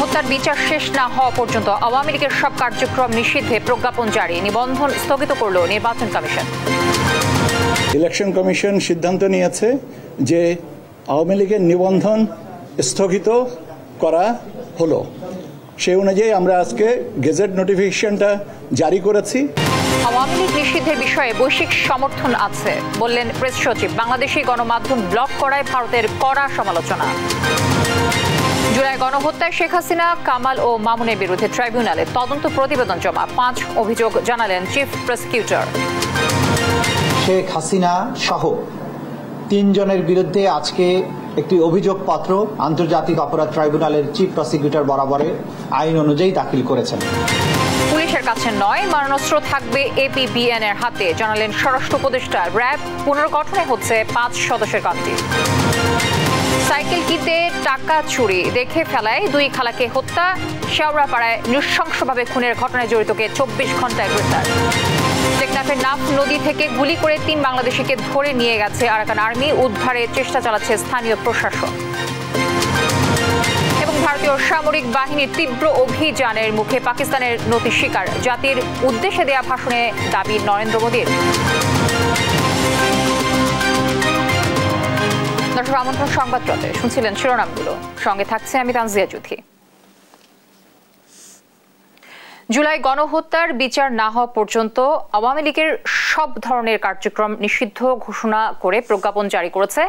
গণহত্যার বিচার শেষ না হওয়া পর্যন্ত আওয়ামী লীগের সব কার্যক্রম নিষিদ্ধে প্রজ্ঞাপন জারি, নিবন্ধন স্থগিত করল নির্বাচন কমিশন। ইলেকশন কমিশন সিদ্ধান্ত নিয়েছে যে আওয়ামী লীগের নিবন্ধন স্থগিত করা হলো। সেই অনুযায়ী আমরা আজকে গেজেট নোটিফিকেশনটা জারি করেছি। আওয়ামী লীগ নিষিদ্ধের বিষয়ে বৈশ্বিক সমর্থন আছে বললেন প্রেস সচিব। বাংলাদেশি গণমাধ্যম ব্লক করায় ভারতের কড়া সমালোচনা। জুলাই গণহত্যায় শেখ হাসিনা, কামাল ও মামুনের বিরুদ্ধে ট্রাইব্যুনালে তদন্ত প্রতিবেদন জমা, 5 অভিযোগ জানালেন চিফ প্রসিকিউটর। শেখ হাসিনা সহ 3 জনের বিরুদ্ধে আজকে একটি অভিযোগপত্র আন্তর্জাতিক অপরাধ ট্রাইব্যুনালের চিফ প্রসিকিউটর বরাবরে আইন অনুযায়ী দাখিল করেছেন। পুলিশের কাছে নয়, মারণাস্ত্র থাকবে এপিবিএন এর হাতে, জানালেন স্বরাষ্ট্র উপদেষ্টা। র্যাব পুনর্গঠনে হচ্ছে 5 সদস্যের কমিটি। সাইকেল কিনতে টাকা চুরি দেখে ফেলায় 2 খালাকে হত্যা, শেওড়াপাড়ায় নৃশংসভাবে খুনের ঘটনায় জড়িতকে 24 ঘন্টায় গ্রেফতার। টেকনাফের নাফ নদী থেকে গুলি করে 3 বাংলাদেশিকে ধরে নিয়ে গেছে আরাকান আর্মি, উদ্ধারের চেষ্টা চালাচ্ছে স্থানীয় প্রশাসন। এবং ভারতীয় সামরিক বাহিনীর তীব্র অভিযানের মুখে পাকিস্তানের নতি শিকার, জাতির উদ্দেশ্যে দেয়া ভাষণে দাবি নরেন্দ্র মোদীর। দর্শক, আমন্ত্রণ সংবাদপত্রে শুনছিলেন শিরোনামগুলো, সঙ্গে থাকছে আমি তানজিয়া জুথি। জুলাই গণহত্যার বিচার না হওয়া পর্যন্ত আওয়ামী লীগের সব ধরনের কার্যক্রম নিষিদ্ধ ঘোষণা করে প্রজ্ঞাপন জারি করেছে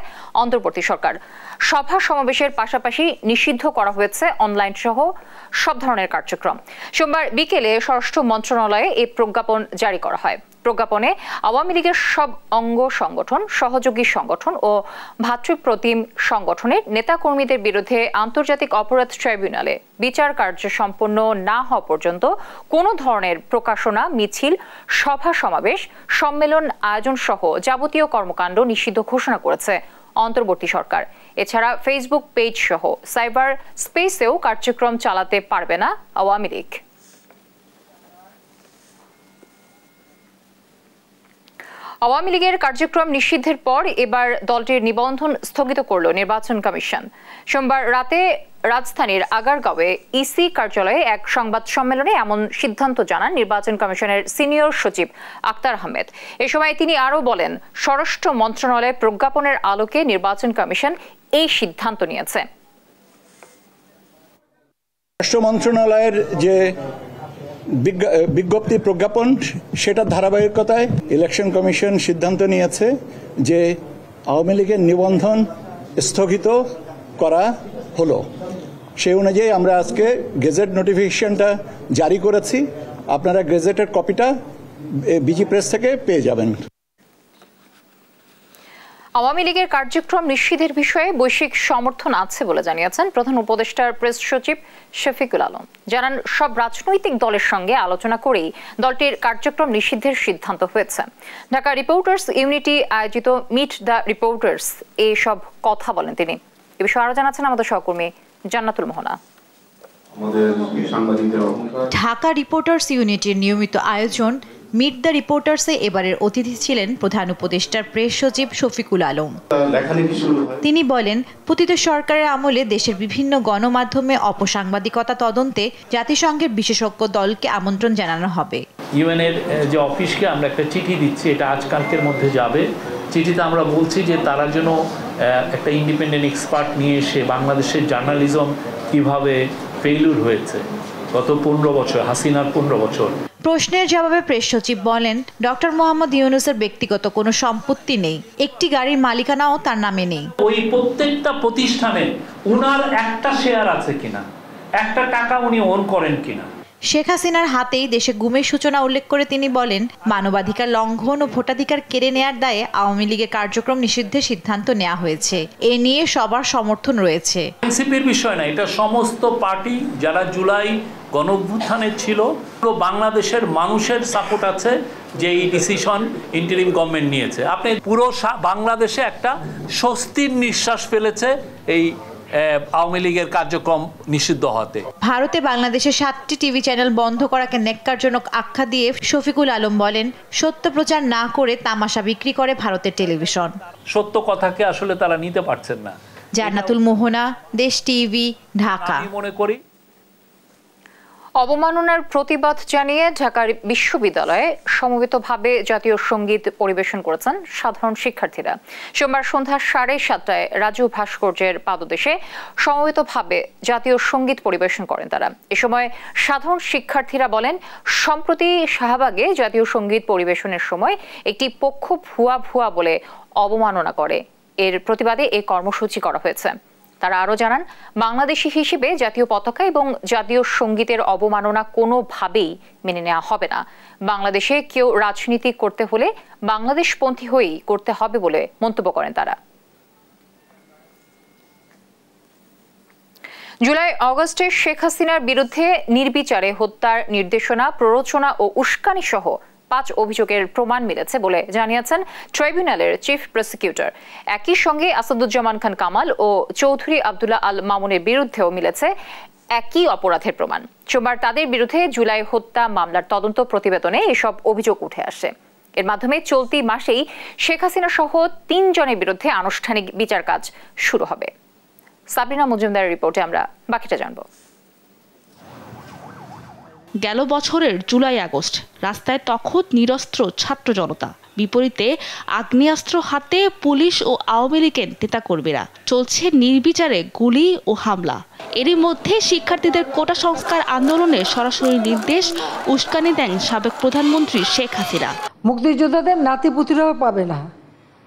অন্তর্বর্তী সরকার। সভা সমাবেশের পাশাপাশি নিষিদ্ধ করা হয়েছে অনলাইন সহ সব ধরনের কার্যক্রম। সোমবার বিকেলে স্বরাষ্ট্র মন্ত্রণালয়ে এই প্রজ্ঞাপন জারি করা হয়। প্রজ্ঞাপনে আওয়ামী লীগের সব অঙ্গ সংগঠন, সহযোগী সংগঠন ও ভাতৃপ্রতিম সংগঠনের নেতাকর্মীদের বিরুদ্ধে আন্তর্জাতিক অপরাধ ট্রাইব্যুনালে বিচার কার্য সম্পন্ন না হওয়া পর্যন্ত কোনো ধরনের প্রকাশনা, মিছিল, সভা সমাবেশ, সম্মেলন আয়োজন সহ যাবতীয় কর্মকাণ্ড নিষিদ্ধ ঘোষণা করেছে অন্তর্বর্তী সরকার। এছাড়া ফেসবুক পেজ সহ সাইবার স্পেসেও কার্যক্রম চালাতে পারবে না আওয়ামী লীগ। আওয়ামী লীগের কার্যক্রম নিষিদ্ধের পর এবার দলটির নিবন্ধন স্থগিত করল নির্বাচন কমিশন। সোমবার রাতে রাজধানীর আগারগাঁওয়ে ইসি কার্যালয়ে এক সংবাদ সম্মেলনে এমন সিদ্ধান্ত জানান নির্বাচন কমিশনের সিনিয়র সচিব আক্তার আহমেদ। এ সময় তিনি আরও বলেন, স্বরাষ্ট্র মন্ত্রণালয়ের প্রজ্ঞাপনের আলোকে নির্বাচন কমিশন এই সিদ্ধান্ত নিয়েছে। স্বরাষ্ট্র মন্ত্রণালয়ের যে বিজ্ঞপ্তি প্রজ্ঞাপন, সেটা ধারাবাহিকতায় ইলেকশন কমিশন সিদ্ধান্ত নিয়েছে যে আওয়ামী লীগের নিবন্ধন স্থগিত করা হলো। সেই অনুযায়ী আমরা আজকে গেজেট নোটিফিকেশনটা জারি করেছি। আপনারা গেজেটের কপিটা বিজি প্রেস থেকে পেয়ে যাবেন। আওয়ামী লীগের কার্যক্রম নিষিদ্ধের বিষয়ে বৈশ্বিক সমর্থন আছে বলে জানিয়েছেন প্রধান উপদেষ্টার প্রেস সচিব শফিকুল আলম। জানান, সব রাজনৈতিক দলের সঙ্গে আলোচনা করেই দলটির কার্যক্রম নিষিদ্ধের সিদ্ধান্ত হয়েছে। ঢাকা রিপোর্টার্স ইউনিটি আয়োজিত মিট দ্য রিপোর্টার্স এইসব কথা বলেন তিনি। এ বিষয়ে আরো জানাচ্ছেন আমাদের সহকর্মী জান্নাতুল মোহনা। ঢাকা রিপোর্টার্স ইউনিটির নিয়মিত আয়োজন মিট দ্য রিপোর্টার্সে এবারের অতিথি ছিলেন প্রধান উপদেষ্টার প্রেস সচিব শফিকুল আলম। তিনি বলেন, পতিত সরকারের আমলে দেশের বিভিন্ন গণমাধ্যমে অপসাংবাদিকতা তদন্তে জাতিসংঘের বিশেষজ্ঞ দলকে আমন্ত্রণ জানানো হবে। ইউএনের যে অফিসকে আমরা একটা চিঠি দিচ্ছি, এটা আজকালকের মধ্যে যাবে। চিঠিতে আমরা বলছি যে তারা যেন একটা ইন্ডিপেন্ডেন্ট এক্সপার্ট নিয়ে এসে বাংলাদেশের জার্নালিজম কিভাবে ফেইলুর হয়েছে গত 15 বছর, হাসিনার 15 বছর। প্রশ্নের জবাবে প্রেস সচিব বলেন, ডক্টর মোহাম্মদ ইউনূসের ব্যক্তিগত কোনো সম্পত্তি নেই, একটি গাড়ির মালিকানাও তার নামে নেই। ওই প্রত্যেকটা প্রতিষ্ঠানে উনার একটা শেয়ার আছে কিনা, একটা টাকা উনি ওন করেন কিনা। শেখ হাসিনার হাতেই দেশে গুমের সূচনা উল্লেখ করে তিনি বলেন, মানবাধিকার লঙ্ঘন ও ভোটাধিকার কেড়ে নেয়ার দায়ে আওয়ামী লীগের কার্যক্রম নিষিদ্ধের সিদ্ধান্ত নেওয়া হয়েছে। এ নিয়ে সবার সমর্থন রয়েছে। এনসিপির বিষয় না, এটা সমস্ত পার্টি যারা জুলাই গণঅভ্যুত্থানে ছিল, বাংলাদেশের মানুষের সাপোর্ট আছে যে এই ডিসিশন ইন্টারিম গভর্নমেন্ট নিয়েছে। আপনি পুরো বাংলাদেশে একটা স্বস্তির নিঃশ্বাস ফেলেছে এই আওয়ামী লীগের কার্যক্রম নিষিদ্ধ হতে। ভারতে বাংলাদেশের 7টি টিভি চ্যানেল বন্ধ করাকে ন্যাক্কারজনক আখ্যা দিয়ে শফিকুল আলম বলেন, সত্য প্রচার না করে তামাশা বিক্রি করে ভারতের টেলিভিশন। সত্য কথাকে আসলে তারা নিতে পারছেন না। জান্নাতুল মোহনা, দেশ টিভি, ঢাকা। আমি মনে করি অবমাননার প্রতিবাদ জানিয়ে ঢাকা বিশ্ববিদ্যালয়ে সমবেতভাবে জাতীয় সঙ্গীত পরিবেশন করেছেন সাধারণ শিক্ষার্থীরা। সোমবার সন্ধ্যা 7:30টায় রাজু ভাস্কর্যের পাদদেশে সমবেতভাবে জাতীয় সঙ্গীত পরিবেশন করেন তারা। এ সময় সাধারণ শিক্ষার্থীরা বলেন, সম্প্রতি শাহবাগে জাতীয় সঙ্গীত পরিবেশনের সময় একটি পক্ষ ভুয়া বলে অবমাননা করে। এর প্রতিবাদে এই কর্মসূচি করা হয়েছে। তারা আরও জানান, বাংলাদেশি হিসেবে জাতীয় পতাকা এবং জাতীয় সঙ্গীতের অবমাননা কোনোভাবেই মেনে নেওয়া হবে না। বাংলাদেশে কেউ রাজনীতি করতে হলে বাংলাদেশপন্থী হয়েই করতে হবে বলে মন্তব্য করেন তারা। জুলাই আগস্টে শেখ হাসিনার বিরুদ্ধে নির্বিচারে হত্যার নির্দেশনা, প্ররোচনা ও উস্কানি সহ 5 অভিযোগের প্রমাণ মিলেছে বলে জানিয়েছেন ট্রাইব্যুনালের চিফ প্রসিকিউটর। একই সঙ্গে আসাদুজ্জামান খান কামাল ও চৌধুরী আব্দুল্লাহ আল মামুনের বিরুদ্ধেও মিলেছে একই অপরাধের প্রমাণ। সোমবার তাদের বিরুদ্ধে জুলাই হত্যা মামলার তদন্ত প্রতিবেদনে এসব অভিযোগ উঠে আসে। এর মাধ্যমে চলতি মাসেই শেখ হাসিনা সহ 3 জনের বিরুদ্ধে আনুষ্ঠানিক বিচার কাজ শুরু হবে। সাবরিনা মজুমদারের রিপোর্টে আমরা বাকিটা জানব। গেল বছরের জুলাই আগস্ট রাস্তায় তখত নিরস্ত্র ছাত্র জনতা, বিপরীতে আগ্নেয়াস্ত্র হাতে পুলিশ ও আওয়ামী লীগের নেতাকর্মীরা। চলছে নির্বিচারে গুলি ও হামলা। এরই মধ্যে শিক্ষার্থীদের কোটা সংস্কার আন্দোলনের সরাসরি নির্দেশ, উস্কানি দেন সাবেক প্রধানমন্ত্রী শেখ হাসিনা। মুক্তিযোদ্ধাদের নাতিপুতিরাও পাবে না,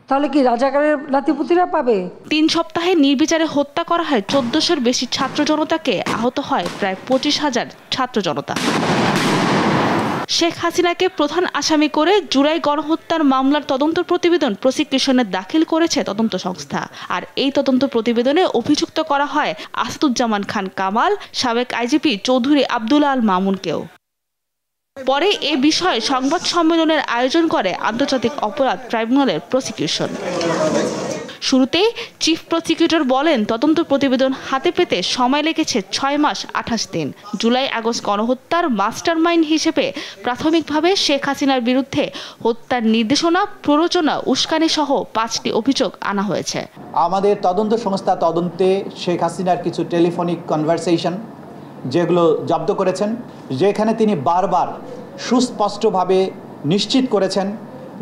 তাহলে কি রাজাকারের নাতিপুতিরা পাবে? 3 সপ্তাহে নির্বিচারে হত্যা করা হয় 1400-এর বেশি ছাত্র জনতাকে, আহত হয় প্রায় 25,000 ছাত্র জনতা। শেখ হাসিনাকে প্রধান আসামি করে জুলাই গণহত্যার মামলার তদন্ত প্রতিবেদন প্রসিকিউশনে দাখিল করেছে তদন্ত সংস্থা। আর এই তদন্ত প্রতিবেদনে অভিযুক্ত করা হয় আসাদুজ্জামান খান কামাল, সাবেক আইজিপি চৌধুরী আব্দুল্লাহ আল মামুনকেও। পরে এ বিষয়ে সংবাদ সম্মেলনের আয়োজন করে আন্তর্জাতিক অপরাধ ট্রাইব্যুনালের প্রসিকিউশন। শুরুতে চিফ প্রসিকিউটর বলেন, তদন্ত প্রতিবেদন হাতে পেতে সময় লেগেছে 6 মাস 28 দিন। জুলাই আগস্ট গণহত্যার মাস্টারমাইন্ড হিসেবে প্রাথমিকভাবে শেখ হাসিনার বিরুদ্ধে হত্যার নির্দেশনা, প্ররোচনা, উস্কানি সহ 5টি অভিযোগ আনা হয়েছে। আমাদের তদন্ত সংস্থা তদন্তে শেখ হাসিনার কিছু টেলিফোনিক কনভারসেশন যেগুলো জব্দ করেছেন, যেখানে তিনি বারবার সুস্পষ্টভাবে নিশ্চিত করেছেন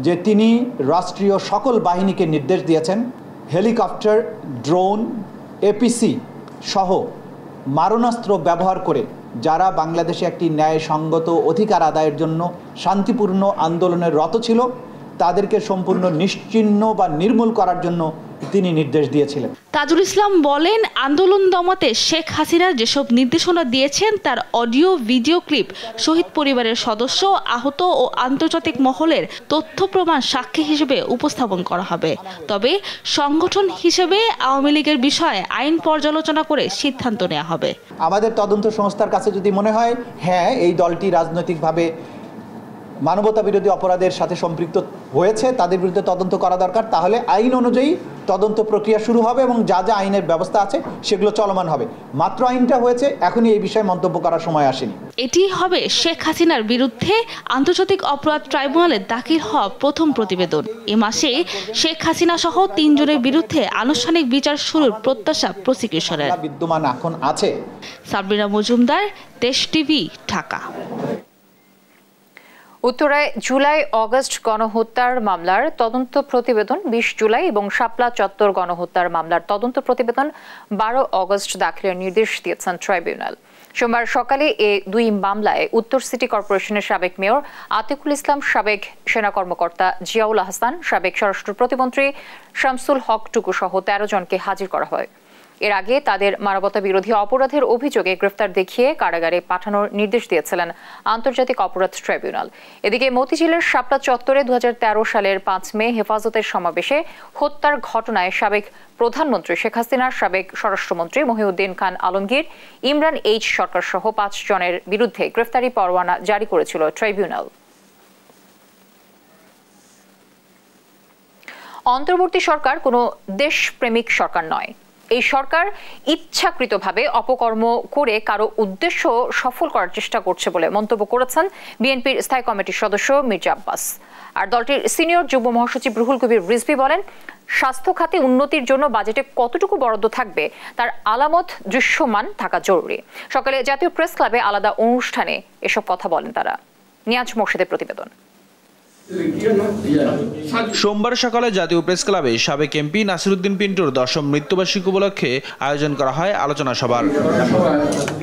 যে তিনি রাষ্ট্রীয় সকল বাহিনীকে নির্দেশ দিয়েছেন হেলিকপ্টার, ড্রোন, এপিসি সহ মারণাস্ত্র ব্যবহার করে যারা বাংলাদেশে একটি ন্যায়সঙ্গত অধিকার আদায়ের জন্য শান্তিপূর্ণ আন্দোলনের রত ছিল তাদেরকে সম্পূর্ণ নিশ্চিহ্ন বা নির্মূল করার জন্য তিনি নির্দেশ দিয়েছিলেন। তাজুল ইসলাম বলেন, আন্দোলন দমাতে শেখ হাসিনা যেসব নির্দেশনা দিয়েছেন তার অডিও ভিডিও ক্লিপ শহীদ পরিবারের সদস্য, আহত ও আন্তর্জাতিক মহলের তথ্য প্রমাণ সাক্ষী হিসেবে উপস্থাপন করা হবে। তবে সংগঠন হিসেবে আওয়ামী লীগের বিষয়ে আইন পর্যালোচনা করে সিদ্ধান্ত নেওয়া হবে। আমাদের তদন্ত সংস্থার কাছে যদি মনে হয় হ্যাঁ এই দলটি রাজনৈতিকভাবে মানবতা বিরোধী অপরাধের সাথে সম্পৃক্ত হয়েছে, তাদের বিরুদ্ধে তদন্ত করা দরকার, তাহলে আইন অনুযায়ী তদন্ত প্রক্রিয়া শুরু হবে এবং যা যা আইনের ব্যবস্থা আছে সেগুলো চলমান হবে। মাত্র আইনটা হয়েছে, এখনই এই বিষয়ে মন্তব্য করার সময় আসেনি। এটি হবে শেখ হাসিনার বিরুদ্ধে আন্তর্জাতিক অপরাধ ট্রাইব্যুনালে দাখিল হওয়া প্রথম প্রতিবেদন। এ মাসে শেখ হাসিনা সহ 3 জনের বিরুদ্ধে আনুষ্ঠানিক বিচার শুরুর প্রত্যাশা প্রসিকিউশনের। বিদ্যমান এখন আছে। সাবরিনা মজুমদার, দেশ টিভি, ঢাকা। উত্তরায় জুলাই আগস্ট গণহত্যার মামলার তদন্ত প্রতিবেদন 20 জুলাই এবং শাপলা চত্বর গণহত্যার মামলার তদন্ত প্রতিবেদন 12 আগস্ট দাখিলের নির্দেশ দিয়েছেন ট্রাইব্যুনাল। সোমবার সকালে এই 2 মামলায় উত্তর সিটি কর্পোরেশনের সাবেক মেয়র আতিকুল ইসলাম, সাবেক সেনা কর্মকর্তা জিয়াউল আহসান, সাবেক স্বরাষ্ট্র প্রতিমন্ত্রী শামসুল হক টুকু সহ 13 জনকে হাজির করা হয়। এর আগে তাদের মানবতা বিরোধী অপরাধের অভিযোগে গ্রেফতার দেখিয়ে কারাগারে পাঠানোর নির্দেশ দিয়েছিলেন আন্তর্জাতিক অপরাধ ট্রাইব্যুনাল। এদিকে মতিঝিলের শাপলা চত্বরে 2013 সালের 5 মে হেফাজতের সমাবেশে হত্যার ঘটনায় সাবেক প্রধানমন্ত্রী শেখ হাসিনার সাবেক স্বরাষ্ট্রমন্ত্রী মহিউদ্দিন খান আলমগীর, ইমরান এইচ সরকার সহ 5 জনের বিরুদ্ধে গ্রেফতারি পরোয়ানা জারি করেছিল ট্রাইব্যুনাল। অন্তর্বর্তী সরকার কোনো দেশপ্রেমিক সরকার নয়। এই সরকার ইচ্ছাকৃতভাবে অপকর্ম করে কারো উদ্দেশ্য সফল করার চেষ্টা করছে বলে মন্তব্য করেছেন বিএনপির স্থায়ী কমিটির সদস্য মির্জা আব্বাস। আর দলটির সিনিয়র যুগ্ম মহাসচিব রুহুল কবির রিজভী বলেন, স্বাস্থ্য খাতে উন্নতির জন্য বাজেটে কতটুকু বরাদ্দ থাকবে তার আলামত দৃশ্যমান থাকা জরুরি। সকালে জাতীয় প্রেস ক্লাবে আলাদা অনুষ্ঠানে এসব কথা বলেন তারা। নিয়াজ মোর্শেদের প্রতিবেদন। সোমবার সকালে জাতীয় প্রেস ক্লাবে সাবেক এমপি নাসিরউদ্দিন পিন্টুর 10ম মৃত্যুবার্ষিকী উপলক্ষে আয়োজন করা হয় আলোচনা সভার।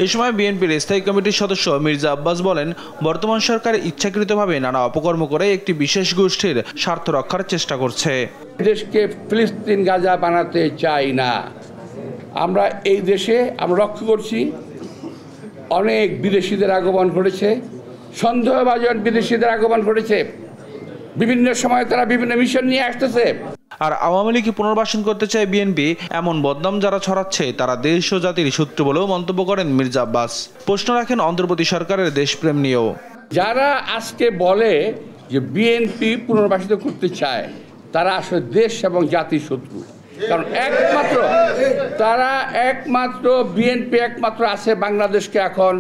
এই সময় বিএনপির স্থায়ী কমিটির সদস্য মির্জা আব্বাস বলেন, বর্তমান সরকার ইচ্ছাকৃতভাবে নানা অপকর্ম করে একটি বিশেষ গোষ্ঠীর স্বার্থ রক্ষার চেষ্টা করছে। দেশকে ফিলিস্তিন গাজা বানাতে চাই না। আমরা এই দেশে আমরা লক্ষ্য করছি অনেক বিদেশিদের আগমন ঘটেছে, সন্দেহভাজন বিদেশিদের আগমন ঘটেছে। বিভিন্ন সময় তারা বিভিন্ন মিশন নিয়ে আসতেছে। আর আওয়ামী লীগ পুনর্বাসন করতে চায় বিএনপি, এমন বদনাম যারা ছড়াচ্ছে তারা দেশ ও জাতির শত্রু বলেও মন্তব্য করেন মির্জা আব্বাস। প্রশ্ন রাখেন অন্তর্বর্তী সরকারের দেশপ্রেম নিয়েও। যারা আজকে বলে যে বিএনপি পুনর্বাসিত করতে চায় তারা আসলে দেশ এবং জাতির শত্রু। কারণ একমাত্র বিএনপি একমাত্র আছে বাংলাদেশকে এখন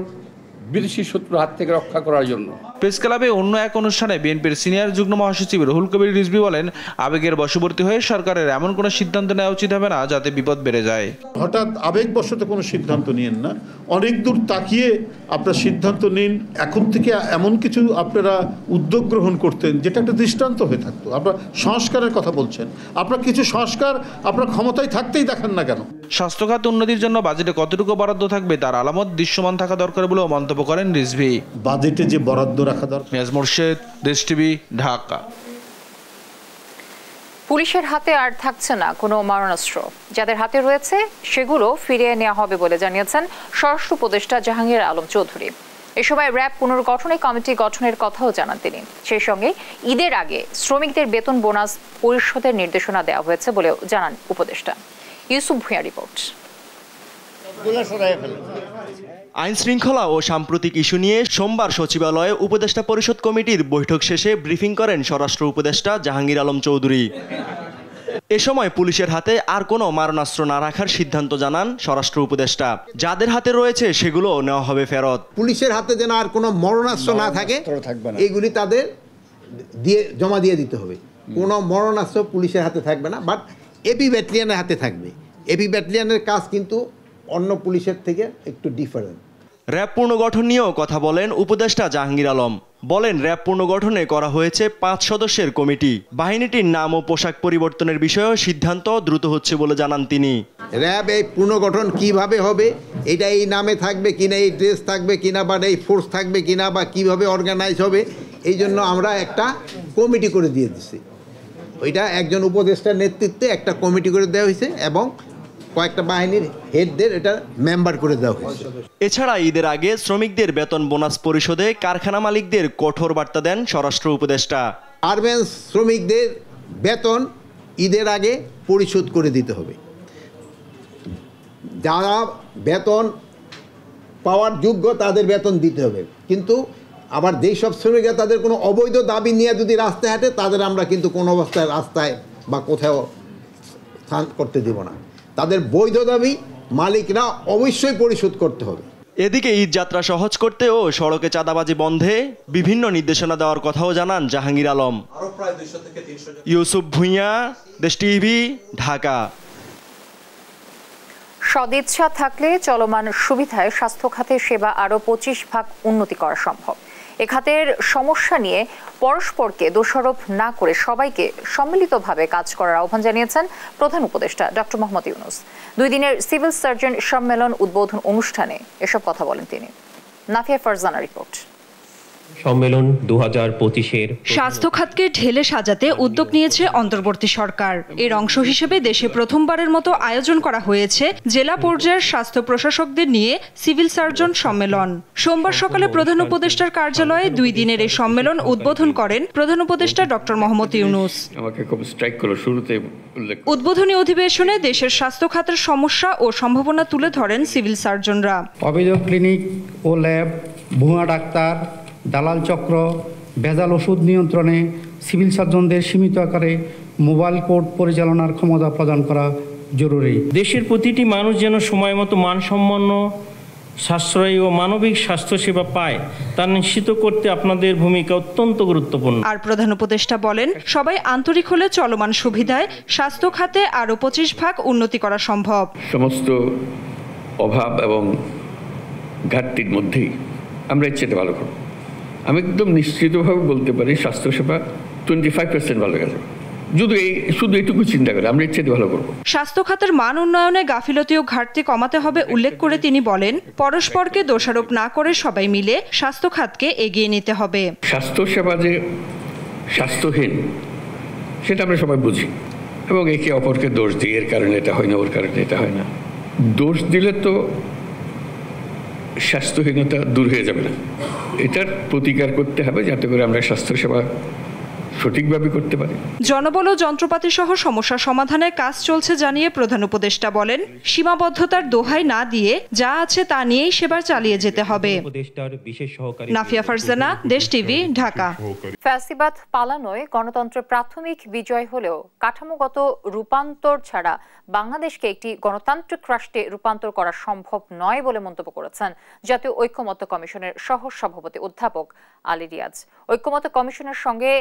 বিদেশি শত্রুর হাত থেকে রক্ষা করার জন্য। প্রেস ক্লাবে অন্য এক অনুষ্ঠানে বিএনপির সিনিয়র যুগ্ম মহাসচিব রুহুল কবির রিজভী বলেন, আবেগের বশবর্তী হয়ে সরকারের এমন কোনো সিদ্ধান্ত নেওয়া উচিত হবে না যাতে বিপদ বেড়ে যায়। হঠাৎ আবেগবশত কোনো সিদ্ধান্ত নিন না, অনেক দূর তাকিয়ে আপনারা সিদ্ধান্ত নিন। এখন থেকে এমন কিছু আপনারা উদ্যোগ গ্রহণ করতেন যেটা একটা দৃষ্টান্ত হয়ে থাকতো। আপনারা সংস্কারের কথা বলছেন, আপনারা কিছু সংস্কার আপনার ক্ষমতায় থাকতেই দেখান না কেন? স্বাস্থ্য খাত উন্নতির জন্য বাজেটে কতটুকু বরাদ্দ থাকবে তার আলামত দৃশ্যমান থাকা দরকার বলেও মন্তব্য করেন রিজভী। বাজেটে যে বরাদ্দ রাখা দরকার। নিয়াজ মোর্শেদ, দেশ টিভি, ঢাকা। পুলিশের হাতে আর থাকছে না কোনো মারণাস্ত্র, যাদের হাতে রয়েছে সেগুলো ফিরিয়ে নেওয়া হবে বলে জানিয়েছেন স্বরাষ্ট্র উপদেষ্টা জাহাঙ্গীর আলম চৌধুরী। এ সময় র্যাব পুনর্গঠনে কমিটি গঠনের কথাও জানান তিনি। সেই সঙ্গে ঈদের আগে শ্রমিকদের বেতন বোনাস পরিশোধের নির্দেশনা দেওয়া হয়েছে বলেও জানান উপদেষ্টা। ইউসুফ ভূঁইয়া রিপোর্ট। আইন শৃঙ্খলা ও সাম্প্রতিক ইস্যু নিয়ে সোমবার সচিবালয়ে উপদেষ্টা পরিষদ কমিটির বৈঠক শেষে ব্রিফিং করেন স্বরাষ্ট্র উপদেষ্টা জাহাঙ্গীর আলম চৌধুরী। এ সময় পুলিশের হাতে আর কোনো মারণাস্ত্র না রাখার সিদ্ধান্ত জানান স্বরাষ্ট্র উপদেষ্টা। যাদের হাতে রয়েছে সেগুলো নেওয়া হবে ফেরত। পুলিশের হাতে যেন আর কোনো মরণাস্ত্র না থাকে, এইগুলি তাদের জমা দিয়ে দিতে হবে। কোনো মরণাস্ত্র পুলিশের হাতে থাকবে না, বাট এপি ব্যাটালিয়নের হাতে থাকবে। এপি ব্যাটালিয়নের কাজ কিন্তু অন্য পুলিশের থেকে একটু ডিফারেন্ট। র্যাব পুনর্গঠন নিয়েও কথা বলেন উপদেষ্টা জাহাঙ্গীর আলম। বলেন, র্যাব পুনর্গঠনে করা হয়েছে 5 সদস্যের কমিটি। বাহিনীটির নাম ও পোশাক পরিবর্তনের বিষয়েও সিদ্ধান্ত দ্রুত হচ্ছে বলে জানান তিনি। র্যাব এই পুনর্গঠন কিভাবে হবে, এটা এই নামে থাকবে কিনা, এই ড্রেস থাকবে কিনা, বা এই ফোর্স থাকবে কিনা, বা কিভাবে অর্গানাইজ হবে, এই জন্য আমরা একটা কমিটি করে দিয়ে দিচ্ছি। ওইটা একজন উপদেষ্টার নেতৃত্বে একটা কমিটি করে দেওয়া হয়েছে এবং কয়েকটা বাহিনীর হেডদের এটা মেম্বার করে দেওয়া হয়েছে। এছাড়া ঈদের আগে শ্রমিকদের বেতন বোনাস পরিশোধে কারখানা মালিকদের কঠোর বার্তা দেন স্বরাষ্ট্র উপদেষ্টা। গার্মেন্টস শ্রমিকদের বেতন ঈদের আগে পরিশোধ করে দিতে হবে। যারা বেতন পাওয়ার যোগ্য তাদের বেতন দিতে হবে, কিন্তু আবার যেই সব শ্রমিকরা তাদের কোনো অবৈধ দাবি নিয়ে যদি রাস্তায় হাঁটে তাদের আমরা কিন্তু কোনো অবস্থায় রাস্তায় বা কোথাও স্থান করতে দেব না। তাদের বৈধ দাবি মালিকরা অবশ্যই পরিশোধ করতে হবে। এদিকে ঈদ যাত্রা সহজ করতে ও সড়কে চাঁদাবাজি বন্ধে বিভিন্ন নির্দেশনা দেওয়ার কথাও জানান জাহাঙ্গীর আলম। ইউসুফ ভূঁইয়া, দেশ টিভি, ঢাকা। সদিচ্ছা থাকলে চলমান সুবিধায় স্বাস্থ্য খাতে সেবা আরও 25 ভাগ উন্নতি করা সম্ভব। এ খাতের সমস্যা নিয়ে পরস্পরকে দোষারোপ না করে সবাইকে সম্মিলিতভাবে কাজ করার আহ্বান জানিয়েছেন প্রধান উপদেষ্টা ডক্টর মোহাম্মদ ইউনূস। 2 দিনের সিভিল সার্জন সম্মেলন উদ্বোধন অনুষ্ঠানে এসব কথা বলেন তিনি। নাফিয়া ফারজানা রিপোর্ট। সম্মেলন 2025-এর স্বাস্থ্য খাতকে ঢেলে সাজাতে উদ্যোগ নিয়েছে অন্তর্বর্তী সরকার। এর অংশ হিসেবে দেশে প্রথমবারের মতো আয়োজন করা হয়েছে জেলা পর্যায়ের স্বাস্থ্য প্রশাসকদের নিয়ে সিভিল সার্জন সম্মেলন। সোমবার সকালে প্রধান উপদেষ্টার কার্যালয়ে 2 দিনের এই সম্মেলন উদ্বোধন করেন প্রধান উপদেষ্টা ডক্টর মোহাম্মদ ইউনূস। উদ্বোধনী অধিবেশনে দেশের স্বাস্থ্য খাতের সমস্যা ও সম্ভাবনা তুলে ধরেন সিভিল সার্জনরা। অবৈধ ক্লিনিক ও ল্যাব, ভুয়া ডাক্তার, দালাল চক্র, ভেজাল ওষুধ নিয়ন্ত্রণে সিভিল সার্জনদের সীমিত আকারে মোবাইল কোর্ট পরিচালনার ক্ষমতা প্রদান করা জরুরি। দেশের প্রতিটি মানুষ যেন সময় মতো মানসম্পন্ন, সাশ্রয়ী ও মানবিক স্বাস্থ্যসেবা পায় তা নিশ্চিত করতে আপনাদের ভূমিকা অত্যন্ত গুরুত্বপূর্ণ। আর প্রধান উপদেষ্টা বলেন, সবাই আন্তরিক হলে চলমান সুবিধায় স্বাস্থ্য খাতে আরও 25 ভাগ উন্নতি করা সম্ভব। সমস্ত অভাব এবং ঘাটতির মধ্যেই আমরা এর চেয়ে ভালো করব। আমি একদম নিশ্চিতভাবে বলতে পারি স্বাস্থ্যসেবা 25% ভালো গেছে। শুধু এইটুকু চিন্তা করে আমরা এর চেয়ে ভালো করব। স্বাস্থ্য খাতের মান উন্নয়নে গাফিলতি ও ঘাটতি কমাতে হবে উল্লেখ করে তিনি বলেন, পরস্পরকে দোষারোপ না করে সবাই মিলে স্বাস্থ্য খাতকে এগিয়ে নিতে হবে। স্বাস্থ্যসেবা যে স্বাস্থ্যহীন সেটা আমরা সবাই বুঝি এবং একে অপরকে দোষ দিই, এর কারণে এটা হয় না, ওর কারণে এটা হয় না। দোষ দিলে তো স্বাস্থ্যহীনতা দূর হয়ে যাবে না, এটার প্রতিকার করতে হবে যাতে করে আমরা স্বাস্থ্যসেবা সঠিকভাবে করতে পারি। জনবল ও যন্ত্রপাতি সহ সমস্যা সমাধানে কাজ চলছে জানিয়ে প্রধান উপদেষ্টা বলেন, সীমাবদ্ধতার দোহাই না দিয়ে যা আছে তা নিয়েই সেবা চালিয়ে যেতে হবে। নাফিয়া ফারজানা, দেশ টিভি, ঢাকা। ফ্যাসিবাদ পালানোয় গণতন্ত্রের প্রাথমিক বিজয় হলেও কাঠামোগত রূপান্তর ছাড়া বাংলাদেশকে একটি গণতান্ত্রিক রাষ্ট্রে রূপান্তর করা সম্ভব নয় বলে মন্তব্য করেছেন জাতীয় ঐকমত্য কমিশনের সহ সভাপতি অধ্যাপক আলী রিয়াজ। ঐকমত্য কমিশনের সঙ্গে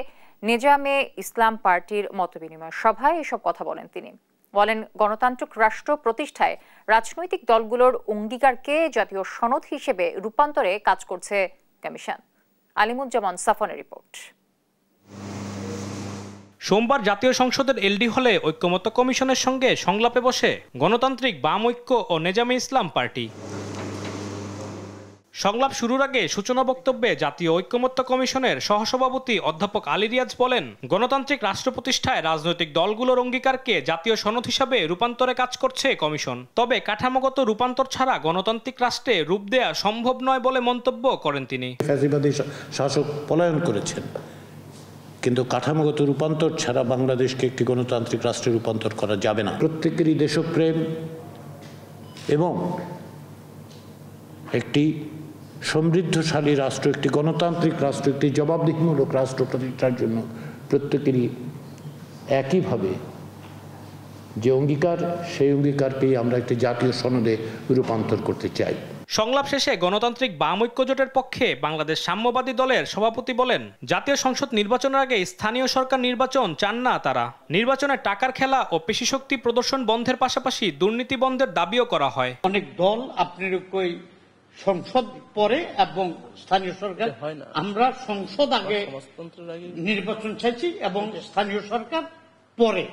নিজামে ইসলাম পার্টির মতবিনিময় সভায় এসব কথা বলেন তিনি। বলেন, গণতান্ত্রিক রাষ্ট্র প্রতিষ্ঠায় রাজনৈতিক দলগুলোর অঙ্গীকারকে জাতীয় সনদ হিসেবে রূপান্তরে কাজ করছে কমিশন। আলিমুজ্জামান সাফনের রিপোর্ট। সোমবার জাতীয় সংসদের এলডি হলে ঐকমত্য কমিশনের সঙ্গে সংলাপে বসে গণতান্ত্রিক বাম ঐক্য ও নিজামে ইসলাম পার্টি। সংলাপ শুরুর আগে সূচনা বক্তব্যে জাতীয় ঐকমত্য কমিশনের সহসভাপতি অধ্যাপক আলী রিয়াজ বলেন, গণতান্ত্রিক রাষ্ট্র প্রতিষ্ঠায় রাজনৈতিক দলগুলোর অঙ্গীকারকে জাতীয় সনদ হিসাবে রূপান্তরে কাজ করছে কমিশন। তবে কাঠামোগত রূপান্তর ছাড়া গণতান্ত্রিক রাষ্ট্রে রূপ দেয়া সম্ভব নয় বলে মন্তব্য করেন তিনি। ফ্যাসিবাদী শাসক পলায়ন করেছেন, কিন্তু কাঠামোগত রূপান্তর ছাড়া বাংলাদেশকে একটি গণতান্ত্রিক রাষ্ট্রে রূপান্তর করা যাবে না। প্রত্যেকেরই দেশপ্রেম এবং একটি সমৃদ্ধশালী রাষ্ট্র, একটি গণতান্ত্রিক রাষ্ট্র, একটি জবাবদিহিমূলক রাষ্ট্র প্রতিষ্ঠার জন্য প্রত্যেকেরই একইভাবে যে অঙ্গীকার, সেই অঙ্গীকারকেই আমরা একটি জাতীয় সনদে রূপান্তর করতে চাই। সংলাপ শেষে গণতান্ত্রিক বাম ঐক্য জোটের পক্ষে বাংলাদেশ সাম্যবাদী দলের সভাপতি বলেন, জাতীয় সংসদ নির্বাচনের আগে স্থানীয় সরকার নির্বাচন চান না তারা। নির্বাচনে টাকার খেলা ও পেশিশক্তি প্রদর্শন বন্ধের পাশাপাশি দুর্নীতি বন্ধের দাবিও করা হয়। অনেক দল আপনার কই সংসদ পরে এবং স্থানীয় সরকার, আমরা সংসদ আগে নির্বাচন চাইছি এবং স্থানীয় সরকার পরে।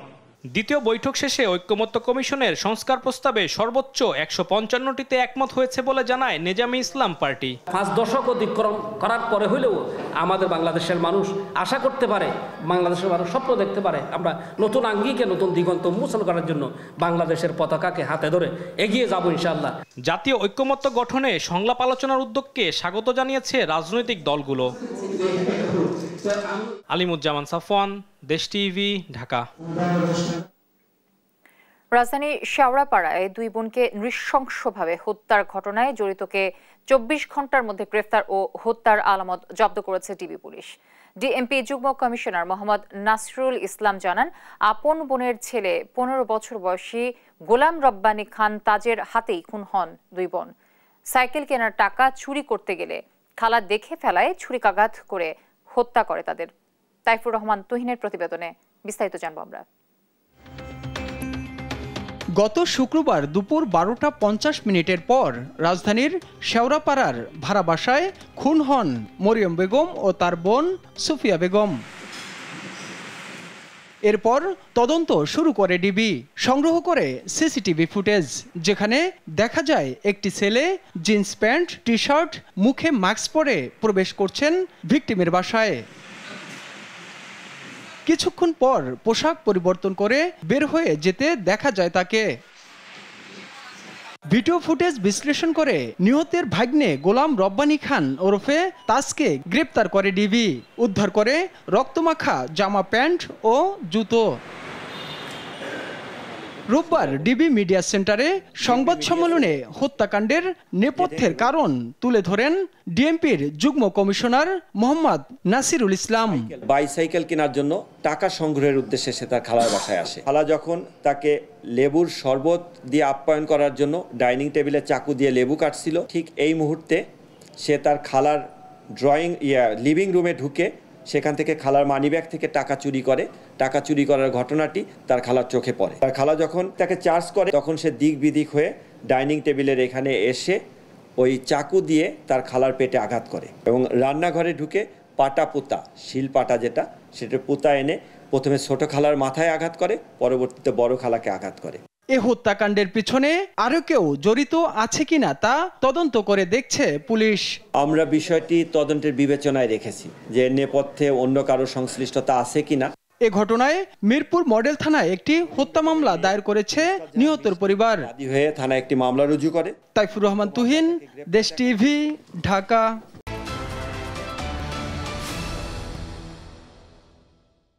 দ্বিতীয় বৈঠক শেষে ঐকমত্য কমিশনের সংস্কার প্রস্তাবে সর্বোচ্চ 155টিতে একমত হয়েছে বলে জানায় নিজামে ইসলাম পার্টি। 5 দশক অতিক্রম করার পরে হলেও আমাদের বাংলাদেশের মানুষ আশা করতে পারে, বাংলাদেশের মানুষ স্বপ্ন দেখতে পারে, আমরা নতুন আঙ্গিকে নতুন দিগন্ত উন্মোচন করার জন্য বাংলাদেশের পতাকাকে হাতে ধরে এগিয়ে যাব ইনশাআল্লাহ। জাতীয় ঐকমত্য গঠনে সংলাপ আলোচনার উদ্যোগকে স্বাগত জানিয়েছে রাজনৈতিক দলগুলো। আলিমুজ্জামান সাফওয়ান, দেশ টিভি, ঢাকা। রাজধানী শেওড়াপাড়ায় 2 বোনকে নৃশংসভাবে হত্যার ঘটনায় জড়িতকে 24 ঘন্টার মধ্যে গ্রেফতার ও হত্যার আলামত জব্দ করেছে ডিবি পুলিশ। ডিএমপি যুগ্ম কমিশনার মোহাম্মদ নাসরুল ইসলাম জানান, আপন বোনের ছেলে 15 বছর বয়সী গোলাম রব্বানী খান তাজের হাতেই খুন হন 2 বোন। সাইকেল কেনার টাকা চুরি করতে গেলে খালা দেখে ফেলায় ছুরিকাঘাত করে হত্যা করে তাদের। তাইফুর রহমান তুহিনের প্রতিবেদনে বিস্তারিত জানব আমরা। গত শুক্রবার দুপুর 12:50 পর রাজধানীর শেওড়াপাড়ার ভাড়া বাসায় খুন হন মরিয়ম বেগম ও তার বোন সুফিয়া বেগম। এরপর তদন্ত শুরু করে ডিবি, সংগ্রহ করে সিসিটিভি ফুটেজ, যেখানে দেখা যায় একটি ছেলে জিন্স প্যান্ট, টি শার্ট, মুখে মাস্ক পরে প্রবেশ করছেন ভিকটিমের বাসায়। কিছুক্ষণ পর পোশাক পরিবর্তন করে বের হয়ে যেতে দেখা যায় তাকে। ভিডিও ফুটেজ বিশ্লেষণ করে নিহতের ভাগ্নে গোলাম রব্বানী খান ওরফে তাজকে গ্রেপ্তার করে ডিবি। উদ্ধার করে রক্তমাখা জামা, প্যান্ট ও জুতো। রোববার ডিবি মিডিয়া সেন্টারে সংবাদ সম্মেলনে হত্যাকাণ্ডের নেপথ্যের কারণ তুলে ধরেন ডিএমপির যুগ্ম কমিশনার মোহাম্মদ নাসিরুল ইসলাম। বাইসাইকেল কেনার জন্য টাকা সংগ্রহের উদ্দেশ্যে সে তার খালার বাসায় আসে। খালা যখন তাকে লেবুর শরবত দিয়ে আপ্যায়ন করার জন্য ডাইনিং টেবিলে চাকু দিয়ে লেবু কাটছিল, ঠিক এই মুহূর্তে সে তার খালার লিভিং রুমে ঢুকে সেখান থেকে খালার মানিব্যাগ থেকে টাকা চুরি করে। টাকা চুরি করার ঘটনাটি তার খালার চোখে পড়ে। তার খালা যখন তাকে চার্জ করে তখন সে দিক বিদিক হয়ে ডাইনিং টেবিলের এখানে এসে ওই চাকু দিয়ে তার খালার পেটে আঘাত করে এবং রান্নাঘরে ঢুকে পাটা পুতা, শিল পাটা যেটা, সেটা পুতা এনে প্রথমে ছোট খালার মাথায় আঘাত করে, পরবর্তীতে বড় খালাকে আঘাত করে। এ হত্যাকাণ্ডের পিছনে আরো কেউ জড়িত আছে কিনা তা তদন্ত করে দেখছে পুলিশ। আমরা বিষয়টি তদন্তের বিবেচনায় রেখেছি যে নেপথ্যে অন্য কারো সংশ্লিষ্টতা আছে কিনা। এ ঘটনায় মিরপুর মডেল থানায় একটি হত্যা মামলা দায়ের করেছে নিহতের পরিবার। থানায় একটি মামলা রুজু করে। তাইফুর রহমান তুহিন, দেশ টিভি, ঢাকা।